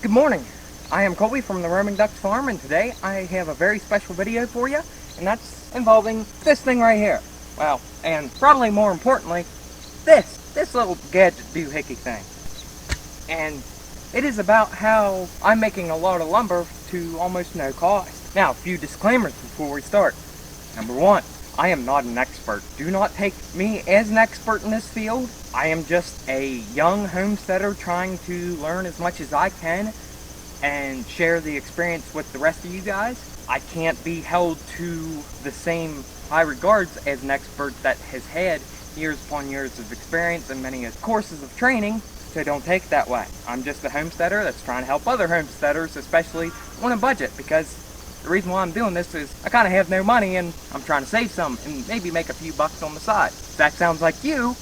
Good morning. I am Colby from the Roaming Ducks Farm, and today I have a very special video for you, and that's involving this thing right here. Well, and probably more importantly, this little gadget doohickey thing. And it is about how I'm making a lot of lumber to almost no cost. Now, a few disclaimers before we start. Number one, I am not an expert. Do not take me as an expert in this field. I am just a young homesteader trying to learn as much as I can and share the experience with the rest of you guys. I can't be held to the same high regards as an expert that has had years upon years of experience and many courses of training, so don't take it that way. I'm just a homesteader that's trying to help other homesteaders, especially on a budget, because the reason why I'm doing this is I kind of have no money and I'm trying to save some and maybe make a few bucks on the side. If that sounds like you,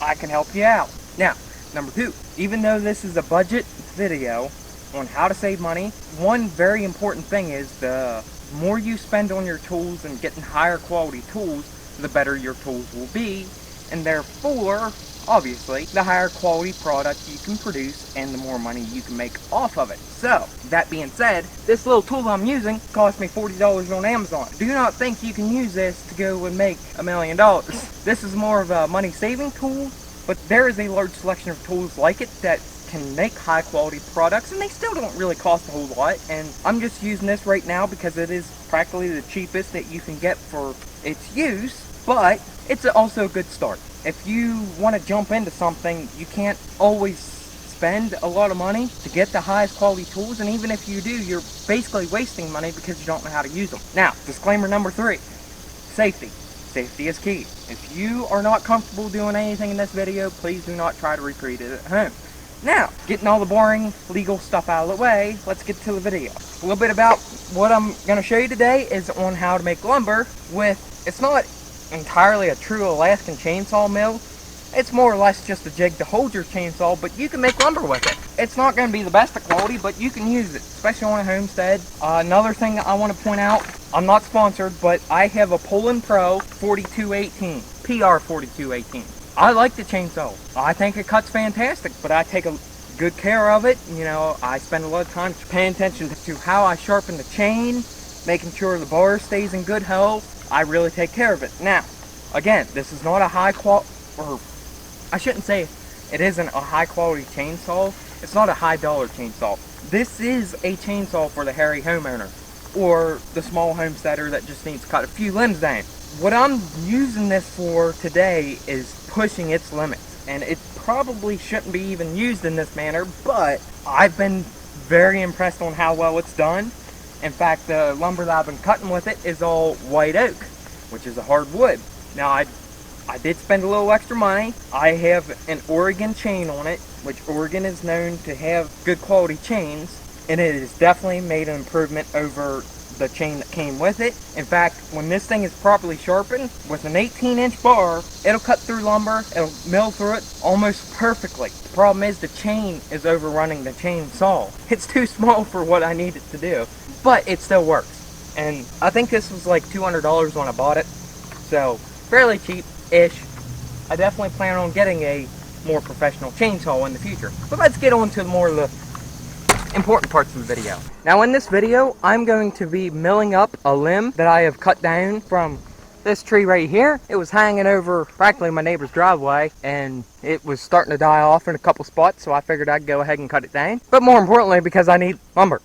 I can help you out. Now, number two, even though this is a budget video on how to save money, one very important thing is the more you spend on your tools and getting higher quality tools, the better your tools will be, and therefore, obviously, the higher quality product you can produce and the more money you can make off of it. So, that being said, this little tool I'm using cost me $40 on Amazon. Do not think you can use this to go and make $1 million. This is more of a money saving tool, but there is a large selection of tools like it that can make high quality products, and they still don't really cost a whole lot, and I'm just using this right now because it is practically the cheapest that you can get for its use, but it's also a good start. If you want to jump into something, you can't always spend a lot of money to get the highest quality tools, and even if you do, you're basically wasting money because you don't know how to use them. Now, disclaimer number three, safety. Safety is key. If you are not comfortable doing anything in this video, please do not try to recreate it at home. Now, getting all the boring legal stuff out of the way, let's get to the video. A little bit about what I'm going to show you today is on how to make lumber with, it's not entirely a true Alaskan chainsaw mill. It's more or less just a jig to hold your chainsaw, but you can make lumber with it. It's not going to be the best of quality, but you can use it, especially on a homestead. Another thing I want to point out, I'm not sponsored, but I have a Poland Pro 4218, PR 4218. I like the chainsaw. I think it cuts fantastic, but I take a good care of it. You know, I spend a lot of time paying attention to how I sharpen the chain, making sure the bar stays in good health. I really take care of it. Now, again, this is not a high quality, or I shouldn't say it isn't a high quality chainsaw. It's not a high dollar chainsaw. This is a chainsaw for the hairy homeowner or the small homesteader that just needs to cut a few limbs down. What I'm using this for today is pushing its limits, and it probably shouldn't be even used in this manner, but I've been very impressed on how well it's done. In fact, the lumber that I've been cutting with it is all white oak, which is a hard wood. Now, I did spend a little extra money. I have an Oregon chain on it, which Oregon is known to have good quality chains, and it has definitely made an improvement over the chain that came with it. In fact, when this thing is properly sharpened with an 18-inch bar, it'll cut through lumber, it'll mill through it almost perfectly. The problem is the chain is overrunning the chainsaw. It's too small for what I need it to do, but it still works. And I think this was like $200 when I bought it, so fairly cheap-ish. I definitely plan on getting a more professional chainsaw in the future. But let's get on to more of the important parts of the video. Now in this video, I'm going to be milling up a limb that I have cut down from this tree right here. It was hanging over practically my neighbor's driveway, and it was starting to die off in a couple spots, so I figured I'd go ahead and cut it down. But more importantly, because I need lumber.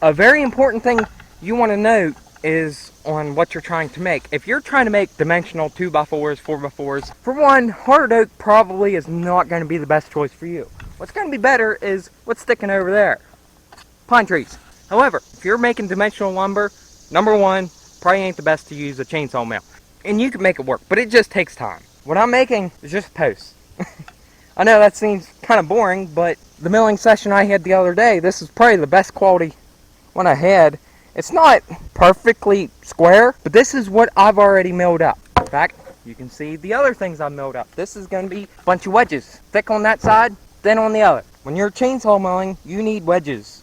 A very important thing you want to note is on what you're trying to make. If you're trying to make dimensional 2x4s, 4x4s, for one, hard oak probably is not going to be the best choice for you. What's going to be better is what's sticking over there. Pine trees. However, if you're making dimensional lumber, number one, probably ain't the best to use a chainsaw mill. And you can make it work, but it just takes time. What I'm making is just posts. I know that seems kind of boring, but the milling session I had the other day, this is probably the best quality one I had. It's not perfectly square, but this is what I've already milled up. In fact, you can see the other things I milled up. This is going to be a bunch of wedges. Thick on that side, thin on the other. When you're chainsaw milling, you need wedges.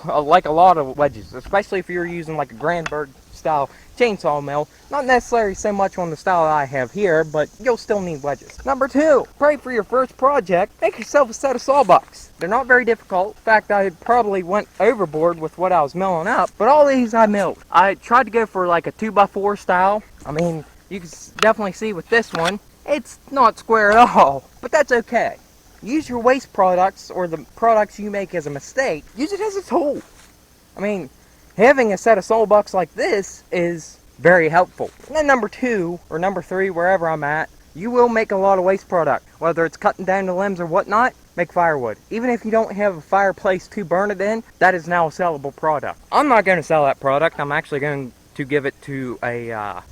Like a lot of wedges, especially if you're using like a Grandberg style chainsaw mill. Not necessarily so much on the style I have here, but you'll still need wedges. Number 2, probably for your first project, make yourself a set of sawbucks. They're not very difficult. In fact, I probably went overboard with what I was milling up, but all these I milled. I tried to go for like a 2x4 style. I mean, you can definitely see with this one, it's not square at all, but that's okay. Use your waste products or the products you make as a mistake, use it as a tool. I mean, having a set of sawbucks like this is very helpful. And then number 2 or number 3, wherever I'm at, you will make a lot of waste product. Whether it's cutting down the limbs or whatnot, make firewood. Even if you don't have a fireplace to burn it in, that is now a sellable product. I'm not going to sell that product. I'm actually going to give it to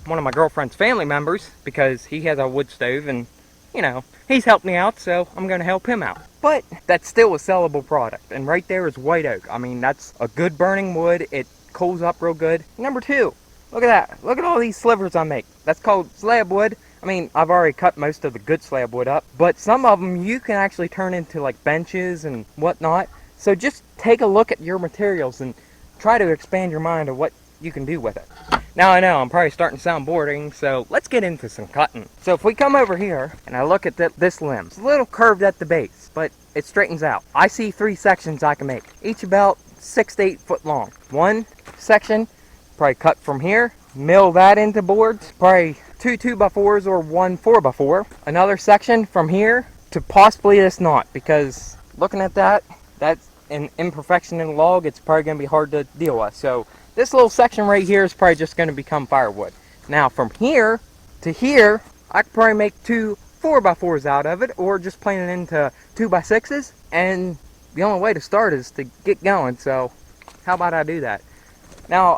one of my girlfriend's family members because he has a wood stove and, you know, he's helped me out, so I'm going to help him out. But that's still a sellable product. And right there is white oak. I mean, that's a good burning wood. It cools up real good. Number 2, look at that. Look at all these slivers I make. That's called slab wood. I mean, I've already cut most of the good slab wood up, but some of them you can actually turn into like benches and whatnot. So just take a look at your materials and try to expand your mind of what you can do with it. Now I know I'm probably starting to sound boring, so let's get into some cutting. So if we come over here and I look at this limb, it's a little curved at the base, but it straightens out. I see 3 sections I can make, each about 6 to 8 foot long. One section, probably cut from here, mill that into boards, probably 2 2x4s or 1 4x4. Another section from here to possibly this knot, because looking at that's an imperfection in the log. It's probably going to be hard to deal with. So this little section right here is probably just going to become firewood. Now from here to here, I could probably make 2 4x4s out of it, or just plane it into 2x6s, and the only way to start is to get going. So how about I do that? Now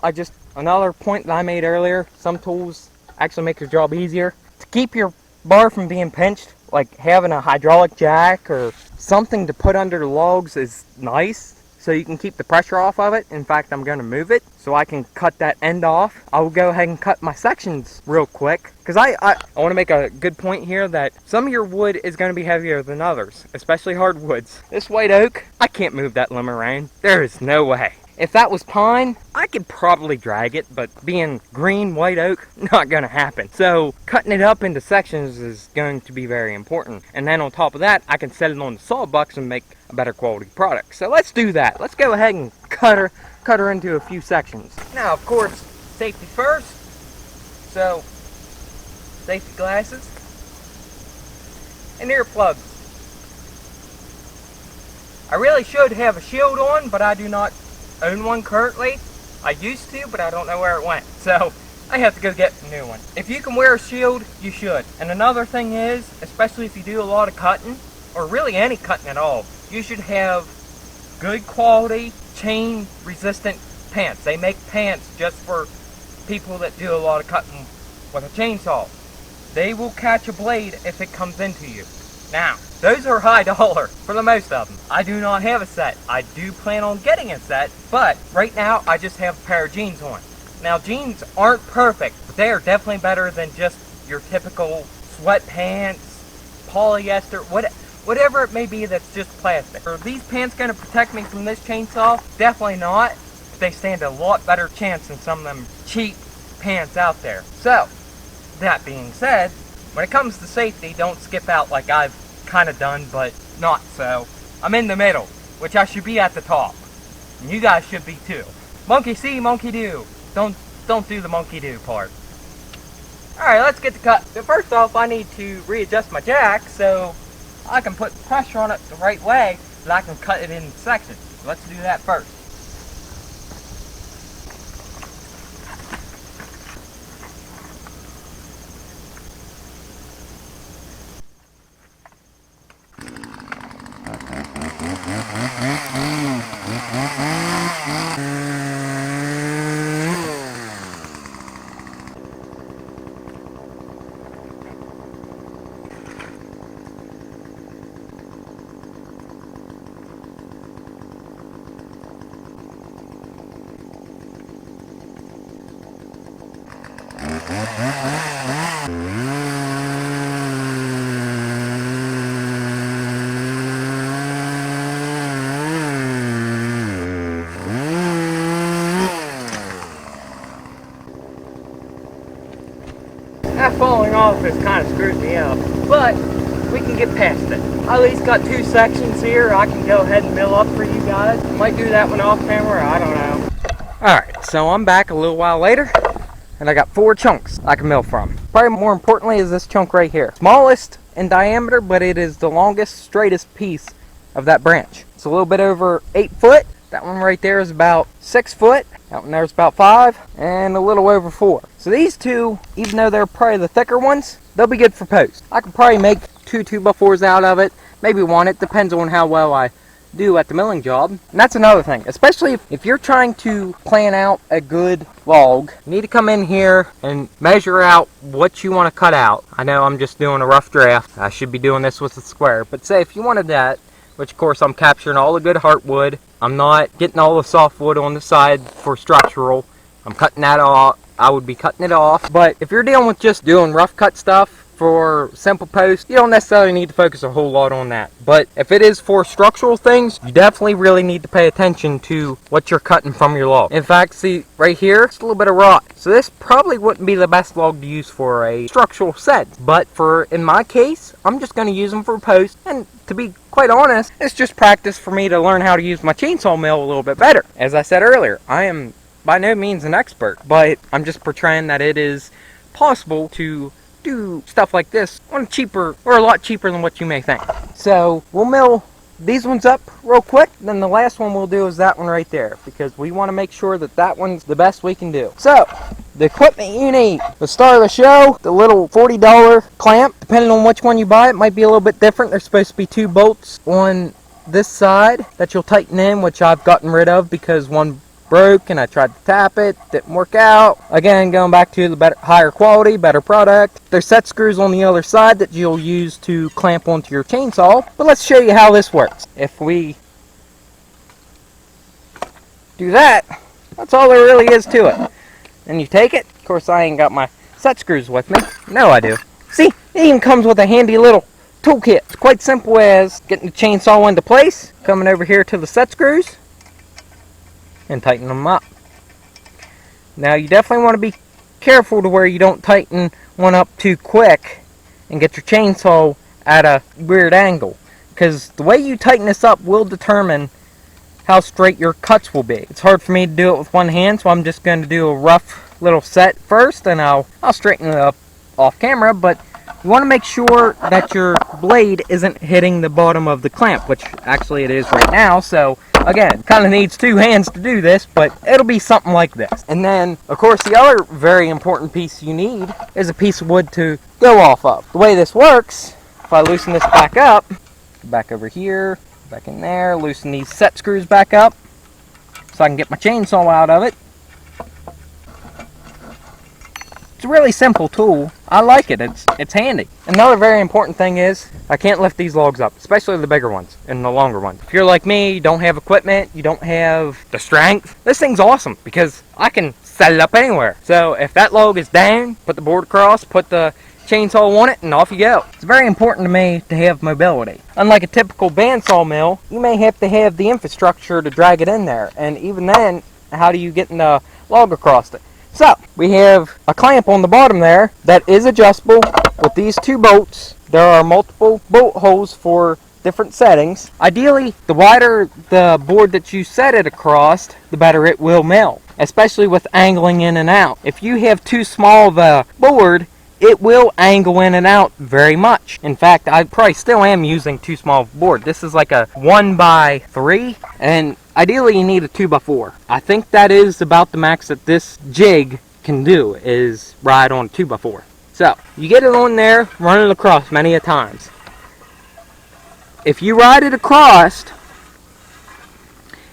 another point that I made earlier, some tools actually make your job easier. To keep your bar from being pinched, like having a hydraulic jack or something to put under the logs is nice, so you can keep the pressure off of it. In fact, I'm going to move it so I can cut that end off. I will go ahead and cut my sections real quick, because I want to make a good point here that some of your wood is going to be heavier than others, especially hardwoods. This white oak, I can't move that limb around. There is no way. If that was pine, I could probably drag it, but being green white oak, not going to happen. So cutting it up into sections is going to be very important. And then on top of that, I can set it on the sawbucks and make a better quality product. So let's do that. Let's go ahead and cut her into a few sections. Now, of course, safety first. So, safety glasses and earplugs. I really should have a shield on, but I do not own one currently. I used to, but I don't know where it went, so I have to go get a new one. If you can wear a shield, you should. And another thing is, especially if you do a lot of cutting, or really any cutting at all, you should have good quality chain resistant pants. They make pants just for people that do a lot of cutting with a chainsaw. They will catch a blade if it comes into you. Now, those are high dollar for the most of them. I do not have a set. I do plan on getting a set, but right now I just have a pair of jeans on. Now, jeans aren't perfect, but they are definitely better than just your typical sweatpants, polyester, whatever it may be that's just plastic. Are these pants going to protect me from this chainsaw? Definitely not. They stand a lot better chance than some of them cheap pants out there. So, that being said, when it comes to safety, don't skip out like I've kind of done, but not so. I'm in the middle, which I should be at the top. And you guys should be too. Monkey see, monkey do. Don't do the monkey do part. Alright, let's get to cut. So first off, I need to readjust my jack so I can put pressure on it the right way so I can cut it in sections. So let's do that first. That falling off has kind of screwed me up, but we can get past it. I at least got 2 sections here I can go ahead and mill up for you guys. Might do that one off camera, I don't know. Alright, so I'm back a little while later, and I got 4 chunks I can mill from. Probably more importantly is this chunk right here. Smallest in diameter, but it is the longest, straightest piece of that branch. It's a little bit over 8 foot. That one right there is about 6 foot. That one there is about 5, and a little over 4. So these two, even though they're probably the thicker ones, they'll be good for post. I could probably make 2 2x4s out of it, maybe 1. It depends on how well I do at the milling job. And that's another thing, especially if you're trying to plan out a good log, you need to come in here and measure out what you want to cut out. I know I'm just doing a rough draft. I should be doing this with a square, but say if you wanted that, which of course I'm capturing all the good heartwood. I'm not getting all the softwood on the side for structural. I'm cutting that off. I would be cutting it off. But if you're dealing with just doing rough cut stuff for simple posts, you don't necessarily need to focus a whole lot on that. But if it is for structural things, you definitely really need to pay attention to what you're cutting from your log. In fact, see right here, it's a little bit of rock. So this probably wouldn't be the best log to use for a structural set. But in my case, I'm just going to use them for posts. And to be quite honest, it's just practice for me to learn how to use my chainsaw mill a little bit better. As I said earlier, I am by no means an expert, but I'm just portraying that it is possible to do stuff like this on a lot cheaper than what you may think. So we'll mill these ones up real quick, then the last one we'll do is that one right there, because we want to make sure that that one's the best we can do. So the equipment you need, the start of the show, the little $40 clamp, depending on which one you buy, it might be a little bit different. There's supposed to be 2 bolts on this side that you'll tighten in, which I've gotten rid of because one broke and I tried to tap it, didn't work out. Again, going back to the higher quality, better product. There's set screws on the other side that you'll use to clamp onto your chainsaw. But let's show you how this works. If we do that, that's all there really is to it. And you take it. Of course, I ain't got my set screws with me. No, I do. See, it even comes with a handy little toolkit. It's quite simple as getting the chainsaw into place, coming over here to the set screws, and tighten them up. Now you definitely want to be careful to where you don't tighten one up too quick and get your chainsaw at a weird angle, because the way you tighten this up will determine how straight your cuts will be. It's hard for me to do it with one hand, so I'm just going to do a rough little set first, and I'll straighten it up off camera. But you want to make sure that your blade isn't hitting the bottom of the clamp, which actually it is right now. So again, kind of needs 2 hands to do this, but it'll be something like this. And then, of course, the other very important piece you need is a piece of wood to go off of. The way this works, if I loosen this back up, back over here, back in there, loosen these set screws back up so I can get my chainsaw out of it. It's a really simple tool. I like it. It's handy. Another very important thing is I can't lift these logs up, especially the bigger ones and the longer ones. If you're like me, you don't have equipment, you don't have the strength, this thing's awesome because I can set it up anywhere. So if that log is down, put the board across, put the chainsaw on it, and off you go. It's very important to me to have mobility. Unlike a typical bandsaw mill, you may have to have the infrastructure to drag it in there, and even then, how do you get the log across it? So we have a clamp on the bottom there that is adjustable with these 2 bolts. There are multiple bolt holes for different settings. Ideally, the wider the board that you set it across, the better it will mill, especially with angling in and out. If you have too small of a board, it will angle in and out very much. In fact, I probably still am using too small of a board. This is like a 1x3, and ideally you need a 2x4. I think that is about the max that this jig can do, is ride on 2x4. So, you get it on there, run it across many a times. If you ride it across,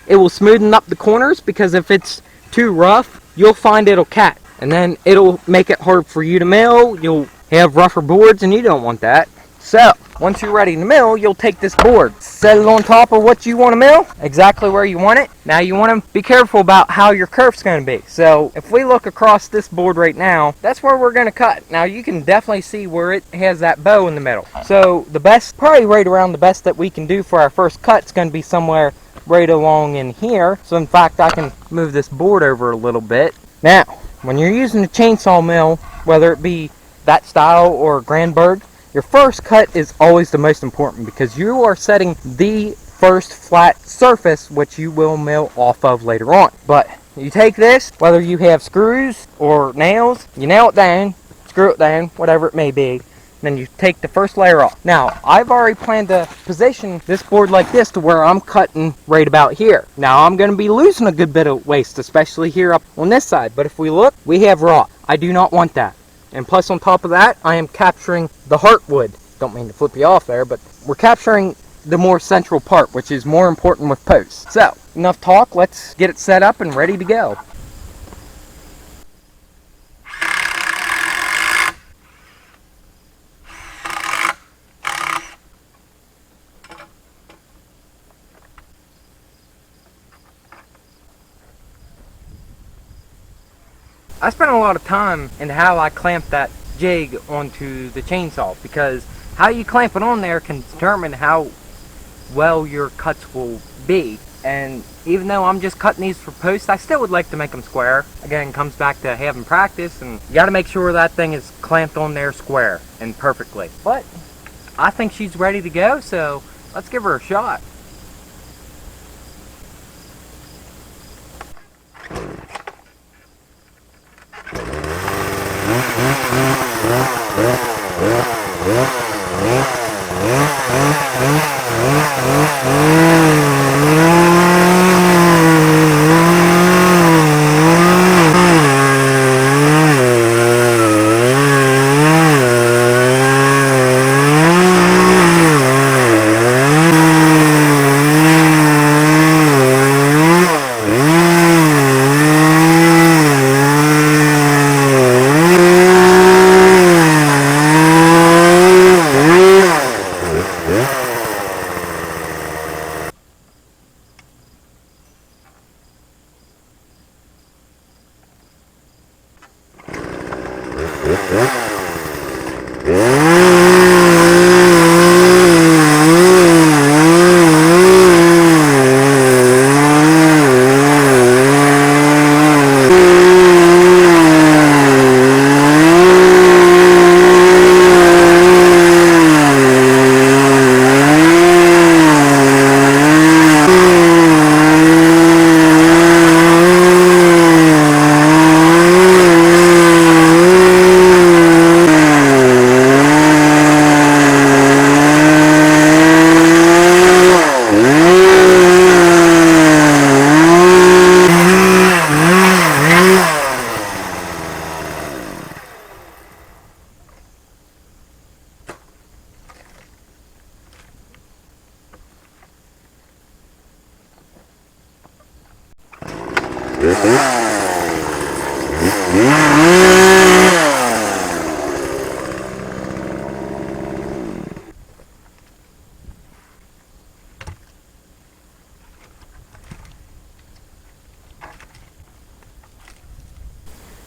it will smoothen up the corners, because if it's too rough, you'll find it'll cat. And then it'll make it hard for you to mill. You'll have rougher boards, and you don't want that. So, once you're ready to mill, you'll take this board, set it on top of what you want to mill, exactly where you want it. Now you want to be careful about how your curve's going to be. So, if we look across this board right now, that's where we're going to cut. Now you can definitely see where it has that bow in the middle. So, the best, probably right around the best that we can do for our first cut is going to be somewhere right along in here. So, in fact, I can move this board over a little bit. Now, when you're using a chainsaw mill, whether it be that style or Grandberg, your first cut is always the most important because you are setting the first flat surface which you will mill off of later on. But you take this, whether you have screws or nails, you nail it down, screw it down, whatever it may be, then you take the first layer off. Now, I've already planned to position this board like this to where I'm cutting right about here. Now, I'm going to be losing a good bit of waste, especially here up on this side. But if we look, we have rock. I do not want that. And plus, on top of that, I am capturing the heartwood. Don't mean to flip you off there, but we're capturing the more central part, which is more important with posts. So, enough talk. Let's get it set up and ready to go. I spent a lot of time in how I clamp that jig onto the chainsaw, because how you clamp it on there can determine how well your cuts will be. And even though I'm just cutting these for posts, I still would like to make them square. Again, it comes back to having practice, and you got to make sure that thing is clamped on there square and perfectly. But I think she's ready to go, so let's give her a shot.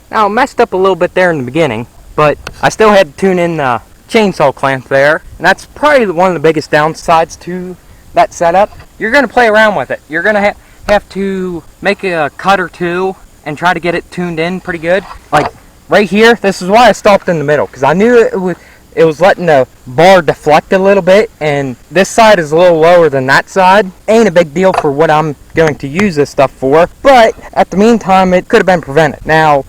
Now, I messed up a little bit there in the beginning, but I still had to tune in the chainsaw clamp there, and that's probably one of the biggest downsides to that setup. You're going to play around with it. You're going to have to make a cut or two and try to get it tuned in pretty good. Like right here, this is why I stopped in the middle, because I knew it was letting the bar deflect a little bit, and this side is a little lower than that side. Ain't a big deal for what I'm going to use this stuff for, but at the meantime, it could have been prevented. Now,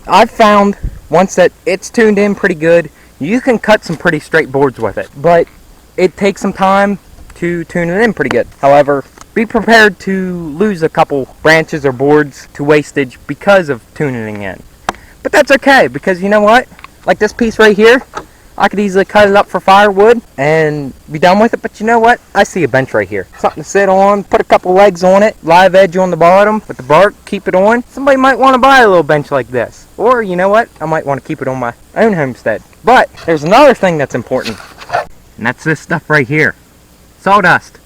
I've found once that it's tuned in pretty good, you can cut some pretty straight boards with it, but it takes some time to tune it in pretty good. However, be prepared to lose a couple branches or boards to wastage because of tuning in. But that's okay, because you know what? Like this piece right here, I could easily cut it up for firewood and be done with it, but you know what? I see a bench right here. Something to sit on, put a couple legs on it, live edge on the bottom with the bark, keep it on. Somebody might want to buy a little bench like this. Or, you know what? I might want to keep it on my own homestead. But there's another thing that's important, and that's this stuff right here. Sawdust.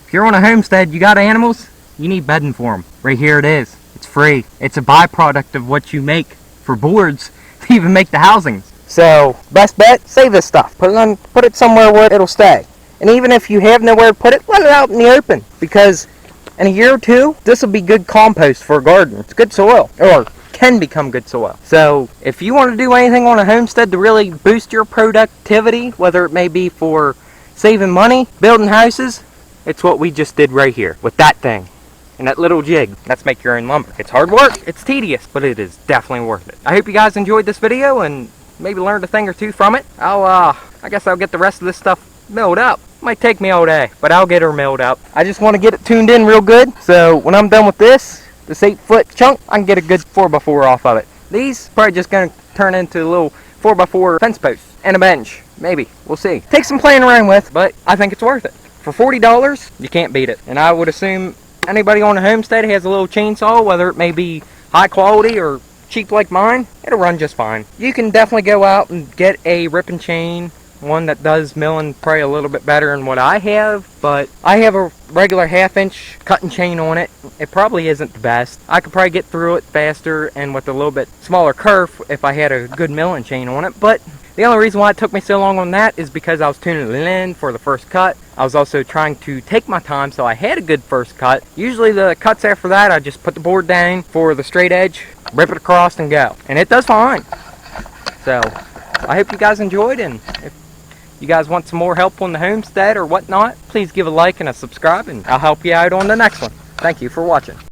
If you're on a homestead, you got animals, you need bedding for them. Right here it is. It's free. It's a byproduct of what you make for boards to even make the housings. So, best bet, save this stuff. Put it somewhere where it'll stay. And even if you have nowhere to put it, let it out in the open. Because in a year or two, this will be good compost for a garden. It's good soil. Or can become good soil. So if you want to do anything on a homestead to really boost your productivity, whether it may be for saving money, building houses, it's what we just did right here with that thing and that little jig. Let's make your own lumber. It's hard work, it's tedious, but it is definitely worth it. I hope you guys enjoyed this video and maybe learned a thing or two from it. I guess I'll get the rest of this stuff milled up. Might take me all day, but I'll get her milled up. I just want to get it tuned in real good, so when I'm done with this 8-foot chunk, I can get a good 4x4 off of it. These probably just gonna turn into a little 4x4 fence post and a bench. Maybe, we'll see. Take some playing around with, but I think it's worth it. For $40, you can't beat it. And I would assume anybody on a homestead has a little chainsaw, whether it may be high quality or cheap like mine, it'll run just fine. You can definitely go out and get a rip and chain, one that does milling probably a little bit better than what I have, but I have a regular 1/2-inch cutting chain on it. It probably isn't the best. I could probably get through it faster and with a little bit smaller kerf if I had a good milling chain on it, but the only reason why it took me so long on that is because I was tuning it in for the first cut. I was also trying to take my time so I had a good first cut. Usually the cuts after that, I just put the board down for the straight edge, rip it across and go. And it does fine. So I hope you guys enjoyed, and if you guys want some more help on the homestead or whatnot, please give a like and a subscribe, and I'll help you out on the next one. Thank you for watching.